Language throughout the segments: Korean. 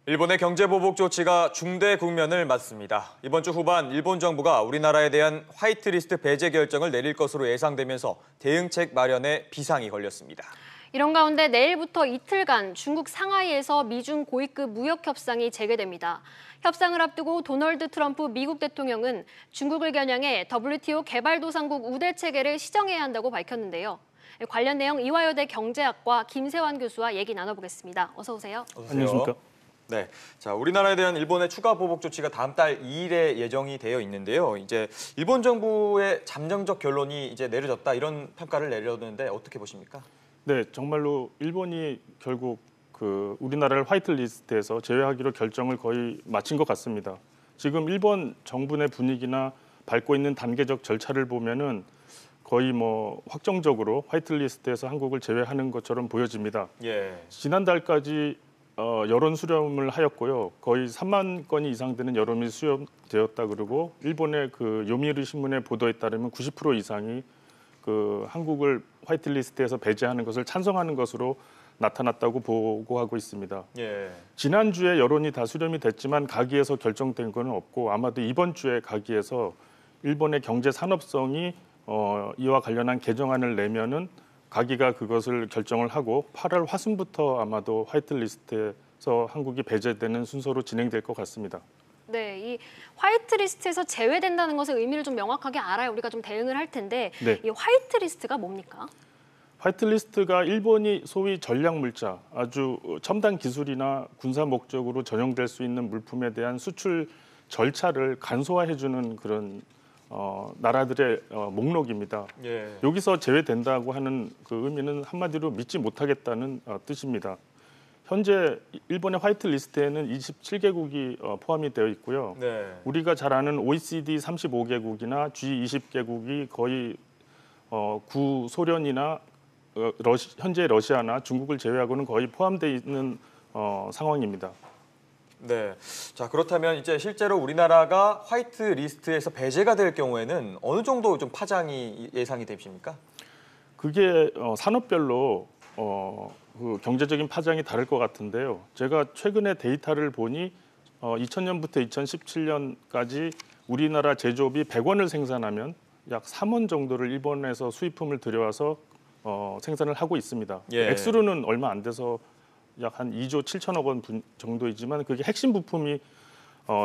일본의 경제보복 조치가 중대 국면을 맞습니다. 이번 주 후반 일본 정부가 우리나라에 대한 화이트리스트 배제 결정을 내릴 것으로 예상되면서 대응책 마련에 비상이 걸렸습니다. 이런 가운데 내일부터 이틀간 중국 상하이에서 미중 고위급 무역 협상이 재개됩니다. 협상을 앞두고 도널드 트럼프 미국 대통령은 중국을 겨냥해 WTO 개발도상국 우대 체계를 시정해야 한다고 밝혔는데요. 관련 내용 이화여대 경제학과 김세환 교수와 얘기 나눠보겠습니다. 어서 오세요. 안녕하십니까? 네, 자 우리나라에 대한 일본의 추가 보복 조치가 다음 달 2일에 예정이 되어 있는데요. 이제 일본 정부의 잠정적 결론이 이제 내려졌다 이런 평가를 내렸는데 어떻게 보십니까? 네, 정말로 일본이 결국 우리나라를 화이트리스트에서 제외하기로 결정을 거의 마친 것 같습니다. 지금 일본 정부 내 분위기나 밟고 있는 단계적 절차를 보면은 거의 확정적으로 화이트리스트에서 한국을 제외하는 것처럼 보여집니다. 예. 지난달까지 여론 수렴을 하였고요. 거의 3만 건이 이상 되는 여론이 수렴되었다 그러고 일본의 요미우리 신문의 보도에 따르면 90% 이상이 한국을 화이트리스트에서 배제하는 것을 찬성하는 것으로 나타났다고 보고하고 있습니다. 예. 지난주에 여론이 다 수렴이 됐지만 가기에서 결정된 건 없고 아마도 이번 주에 가기에서 일본의 경제 산업성이 이와 관련한 개정안을 내면은 가기가 그것을 결정을 하고 8월 화순부터 아마도 화이트리스트에서 한국이 배제되는 순서로 진행될 것 같습니다. 네, 이 화이트리스트에서 제외된다는 것의 의미를 좀 명확하게 알아야 우리가 좀 대응을 할 텐데 네. 이 화이트리스트가 뭡니까? 화이트리스트가 일본이 소위 전략물자, 아주 첨단 기술이나 군사 목적으로 전용될 수 있는 물품에 대한 수출 절차를 간소화해주는 그런 나라들의 목록입니다. 예. 여기서 제외된다고 하는 그 의미는 한마디로 믿지 못하겠다는 뜻입니다. 현재 일본의 화이트리스트에는 27개국이 포함이 되어 있고요. 네. 우리가 잘 아는 OECD 35개국이나 G20개국이 거의 구소련이나 현재 러시아나 중국을 제외하고는 거의 포함되어 있는 상황입니다. 네. 자, 그렇다면 이제 실제로 우리나라가 화이트 리스트에서 배제가 될 경우에는 어느 정도 좀 파장이 예상이 되십니까? 그게 산업별로 경제적인 파장이 다를 것 같은데요. 제가 최근에 데이터를 보니 2000년부터 2017년까지 우리나라 제조업이 100원을 생산하면 약 3원 정도를 일본에서 수입품을 들여와서 생산을 하고 있습니다. 예. 액수로는 얼마 안 돼서 약 한 2조 7천억 원 정도이지만 그게 핵심 부품이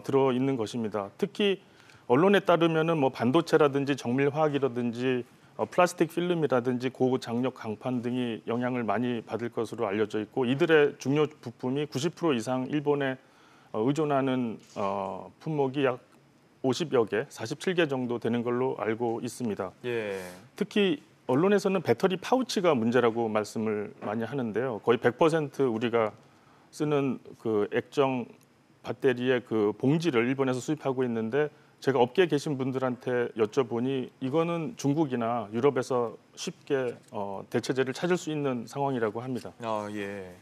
들어 있는 것입니다. 특히 언론에 따르면은 반도체라든지 정밀화학이라든지 플라스틱 필름이라든지 고장력 강판 등이 영향을 많이 받을 것으로 알려져 있고 이들의 중요 부품이 90% 이상 일본에 의존하는 품목이 약 50여 개, 47개 정도 되는 걸로 알고 있습니다. 예. 특히 언론에서는 배터리 파우치가 문제라고 말씀을 많이 하는데요. 거의 100% 우리가 쓰는 액정 배터리의 봉지를 일본에서 수입하고 있는데 제가 업계에 계신 분들한테 여쭤보니 이거는 중국이나 유럽에서 쉽게 대체제를 찾을 수 있는 상황이라고 합니다. 아, 예.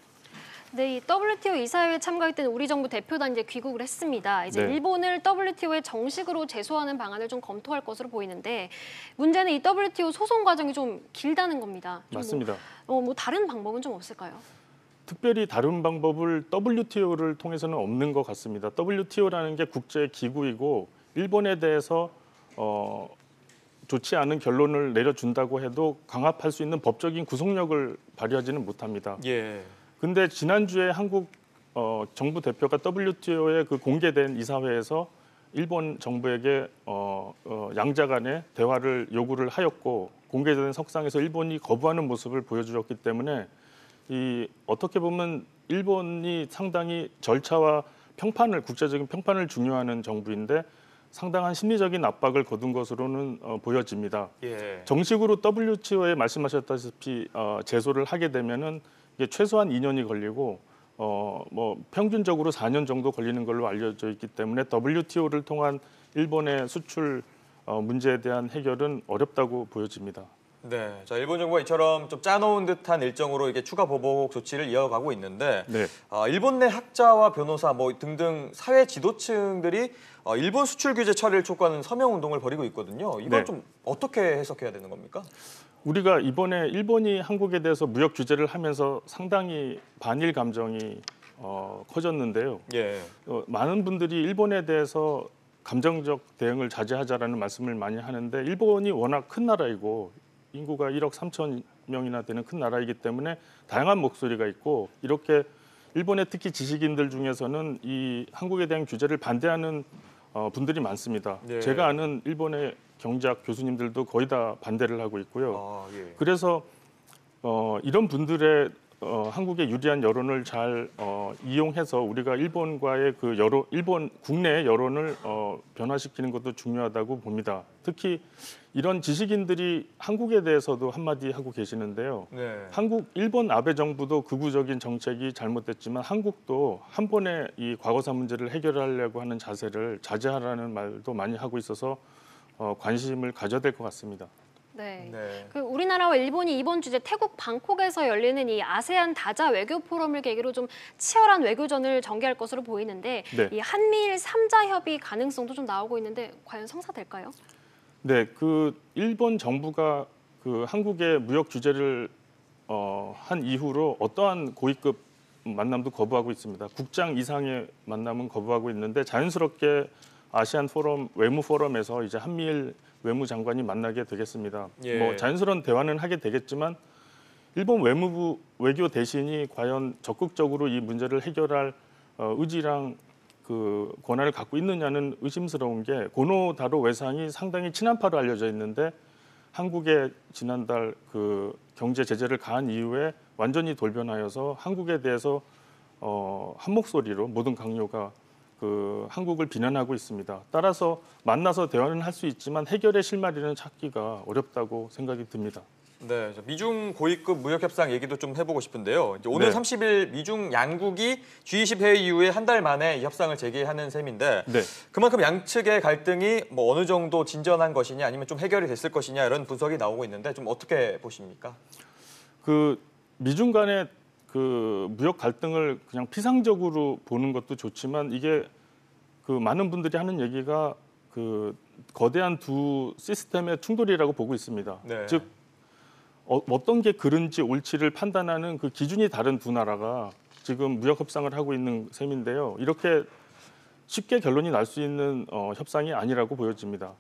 네, 이 WTO 이사회에 참가했던 우리 정부 대표단 이제 귀국을 했습니다. 이제 네. 일본을 WTO에 정식으로 제소하는 방안을 좀 검토할 것으로 보이는데 문제는 이 WTO 소송 과정이 좀 길다는 겁니다. 맞습니다. 다른 방법은 좀 없을까요? 특별히 다른 방법을 WTO를 통해서는 없는 것 같습니다. WTO라는 게 국제 기구이고 일본에 대해서 좋지 않은 결론을 내려준다고 해도 강압할 수 있는 법적인 구속력을 발휘하지는 못합니다. 예. 근데 지난주에 한국 정부 대표가 WTO에 공개된 이사회에서 일본 정부에게 양자 간의 대화를 요구를 하였고 공개된 석상에서 일본이 거부하는 모습을 보여주었기 때문에 어떻게 보면 일본이 상당히 절차와 국제적인 평판을 중요하는 정부인데 상당한 심리적인 압박을 거둔 것으로는 보여집니다. 예. 정식으로 WTO에 말씀하셨다시피 제소를 하게 되면은 이게 최소한 2년이 걸리고 평균적으로 4년 정도 걸리는 걸로 알려져 있기 때문에 WTO를 통한 일본의 수출 문제에 대한 해결은 어렵다고 보여집니다. 네, 자 일본 정부가 이처럼 좀 짜놓은 듯한 일정으로 이게 추가 보복 조치를 이어가고 있는데, 네. 일본 내 학자와 변호사 등등 사회 지도층들이 일본 수출 규제 처리를 촉구하는 서명 운동을 벌이고 있거든요. 이건 네. 좀 어떻게 해석해야 되는 겁니까? 우리가 이번에 일본이 한국에 대해서 무역 규제를 하면서 상당히 반일 감정이 커졌는데요. 예. 많은 분들이 일본에 대해서 감정적 대응을 자제하자라는 말씀을 많이 하는데 일본이 워낙 큰 나라이고 인구가 1억 3천 명이나 되는 큰 나라이기 때문에 다양한 목소리가 있고 이렇게 일본의 특히 지식인들 중에서는 이 한국에 대한 규제를 반대하는 분들이 많습니다. 예. 제가 아는 일본의 경제학 교수님들도 거의 다 반대를 하고 있고요. 예. 그래서 이런 분들의 한국의 유리한 여론을 잘 이용해서 우리가 일본과의 그 일본 국내 여론을 변화시키는 것도 중요하다고 봅니다. 특히 이런 지식인들이 한국에 대해서도 한마디 하고 계시는데요. 네. 일본 아베 정부도 극우적인 정책이 잘못됐지만 한국도 한 번에 이 과거사 문제를 해결하려고 하는 자세를 자제하라는 말도 많이 하고 있어서 관심을 가져야 될 것 같습니다. 네. 네. 그 우리나라와 일본이 이번 주제 태국 방콕에서 열리는 이 아세안 다자 외교 포럼을 계기로 좀 치열한 외교전을 전개할 것으로 보이는데 네. 이 한미일 3자 협의 가능성도 좀 나오고 있는데 과연 성사될까요? 네, 그 일본 정부가 그 한국의 무역 규제를 한 이후로 어떠한 고위급 만남도 거부하고 있습니다. 국장 이상의 만남은 거부하고 있는데 자연스럽게 아시안 포럼 외무 포럼에서 이제 한미일 외무장관이 만나게 되겠습니다. 예. 뭐 자연스러운 대화는 하게 되겠지만 일본 외무부 외교 대신이 과연 적극적으로 이 문제를 해결할 의지랑 그 권한을 갖고 있느냐는 의심스러운 게 고노다로 외상이 상당히 친한파로 알려져 있는데 한국에 지난달 그 경제 제재를 가한 이후에 완전히 돌변하여서 한국에 대해서 한 목소리로 모든 강요가 그 한국을 비난하고 있습니다. 따라서 만나서 대화는 할 수 있지만 해결의 실마리는 찾기가 어렵다고 생각이 듭니다. 네, 미중 고위급 무역 협상 얘기도 좀 해보고 싶은데요. 이제 오늘 네. 30일 미중 양국이 G20 회의 이후에 한 달 만에 이 협상을 재개하는 셈인데 네. 그만큼 양측의 갈등이 뭐 어느 정도 진전한 것이냐 아니면 좀 해결이 됐을 것이냐 이런 분석이 나오고 있는데 좀 어떻게 보십니까? 그 미중 간의 그 무역 갈등을 그냥 피상적으로 보는 것도 좋지만 이게 그 많은 분들이 하는 얘기가 그 거대한 두 시스템의 충돌이라고 보고 있습니다. 네. 즉 어떤 게 그른지 옳지를 판단하는 그 기준이 다른 두 나라가 지금 무역 협상을 하고 있는 셈인데요. 이렇게 쉽게 결론이 날 수 있는 협상이 아니라고 보여집니다.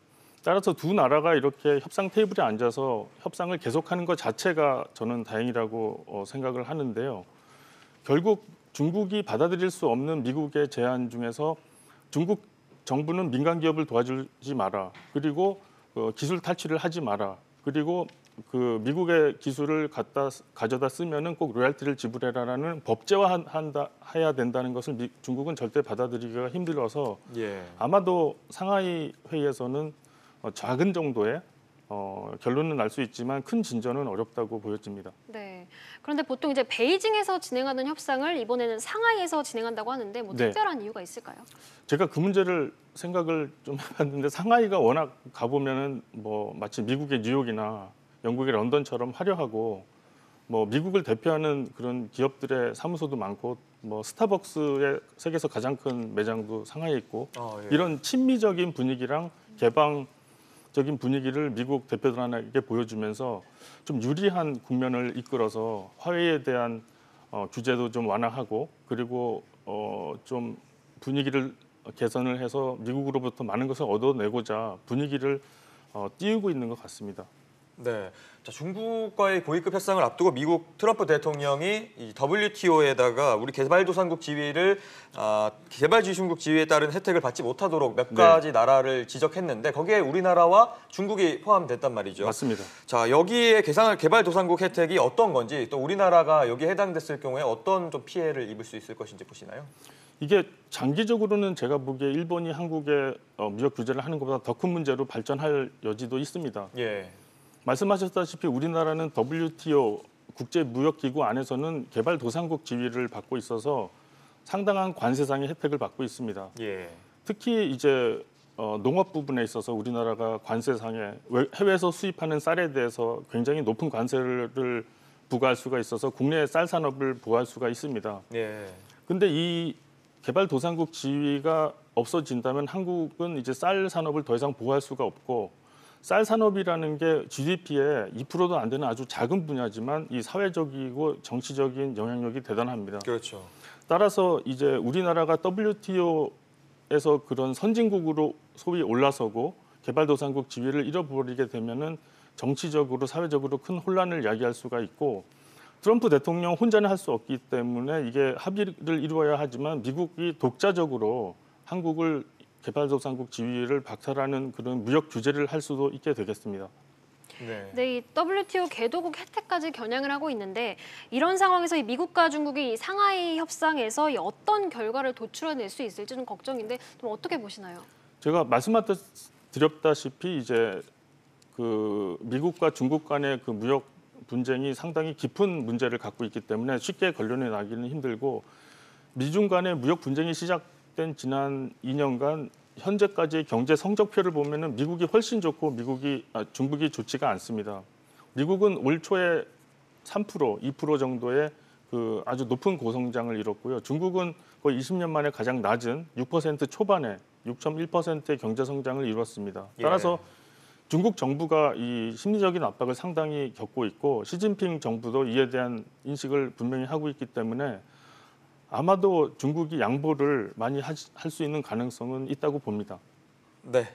따라서 두 나라가 이렇게 협상 테이블에 앉아서 협상을 계속하는 것 자체가 저는 다행이라고 생각을 하는데요. 결국 중국이 받아들일 수 없는 미국의 제안 중에서 중국 정부는 민간 기업을 도와주지 마라. 그리고 기술 탈취를 하지 마라. 그리고 그 미국의 기술을 가져다 쓰면은 꼭 로얄티를 지불해라라는 법제화해야 된다는 것을 중국은 절대 받아들이기가 힘들어서 예. 아마도 상하이 회의에서는 작은 정도의 결론은 날 수 있지만 큰 진전은 어렵다고 보여집니다. 네. 그런데 보통 이제 베이징에서 진행하는 협상을 이번에는 상하이에서 진행한다고 하는데 뭐 네. 특별한 이유가 있을까요? 제가 그 문제를 생각을 좀 해봤는데 상하이가 워낙 가보면은 뭐 마치 미국의 뉴욕이나 영국의 런던처럼 화려하고 뭐 미국을 대표하는 그런 기업들의 사무소도 많고 뭐 스타벅스의 세계에서 가장 큰 매장도 상하이에 있고 예. 이런 친미적인 분위기랑 개방적인 분위기를 미국 대표단에게 보여주면서 좀 유리한 국면을 이끌어서 화해에 대한 규제도 좀 완화하고 그리고 좀 분위기를 개선을 해서 미국으로부터 많은 것을 얻어내고자 분위기를 띄우고 있는 것 같습니다. 네, 자, 중국과의 고위급 협상을 앞두고 미국 트럼프 대통령이 이 WTO에다가 우리 개발도상국 지위를 개발지수국 지위에 따른 혜택을 받지 못하도록 몇 가지 나라를 지적했는데 거기에 우리나라와 중국이 포함됐단 말이죠. 맞습니다. 자, 여기에 개발도상국 혜택이 어떤 건지 또 우리나라가 여기에 해당됐을 경우에 어떤 좀 피해를 입을 수 있을 것인지 보시나요? 이게 장기적으로는 제가 보기에 일본이 한국에 무역 규제를 하는 것보다 더 큰 문제로 발전할 여지도 있습니다. 예. 말씀하셨다시피 우리나라는 WTO 국제무역기구 안에서는 개발도상국 지위를 받고 있어서 상당한 관세상의 혜택을 받고 있습니다. 예. 특히 이제 농업 부분에 있어서 우리나라가 관세상에 해외에서 수입하는 쌀에 대해서 굉장히 높은 관세를 부과할 수가 있어서 국내 쌀 산업을 보호할 수가 있습니다. 예. 근데 이 개발도상국 지위가 없어진다면 한국은 이제 쌀 산업을 더 이상 보호할 수가 없고 쌀 산업이라는 게 GDP의 2%도 안 되는 아주 작은 분야지만 이 사회적이고 정치적인 영향력이 대단합니다. 그렇죠. 따라서 이제 우리나라가 WTO에서 그런 선진국으로 소위 올라서고 개발도상국 지위를 잃어버리게 되면은 정치적으로 사회적으로 큰 혼란을 야기할 수가 있고 트럼프 대통령 혼자는 할 수 없기 때문에 이게 합의를 이루어야 하지만 미국이 독자적으로 한국을 개발도상국 지위를 박탈하는 그런 무역 규제를 할 수도 있게 되겠습니다. 네. 네, 이 WTO 개도국 혜택까지 겨냥을 하고 있는데 이런 상황에서 이 미국과 중국이 이 상하이 협상에서 이 어떤 결과를 도출해낼 수 있을지 좀 걱정인데 좀 어떻게 보시나요? 제가 말씀드렸다시피 이제 그 미국과 중국 간의 그 무역 분쟁이 상당히 깊은 문제를 갖고 있기 때문에 쉽게 걸러내 나기는 힘들고 미중 간의 무역 분쟁이 시작된 지난 2년간 현재까지의 경제 성적표를 보면은 미국이 훨씬 좋고 중국이 좋지가 않습니다. 미국은 올 초에 3%, 2% 정도의 그 아주 높은 고성장을 이뤘고요. 중국은 거의 20년 만에 가장 낮은 6% 초반에 6.1%의 경제 성장을 이뤘습니다. 따라서 중국 정부가 이 심리적인 압박을 상당히 겪고 있고 시진핑 정부도 이에 대한 인식을 분명히 하고 있기 때문에 아마도 중국이 양보를 많이 할 수 있는 가능성은 있다고 봅니다. 네,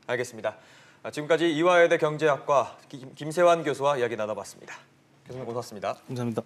알겠습니다. 지금까지 이화여대 경제학과 김세환 교수와 이야기 나눠봤습니다. 교수님 고맙습니다. 감사합니다.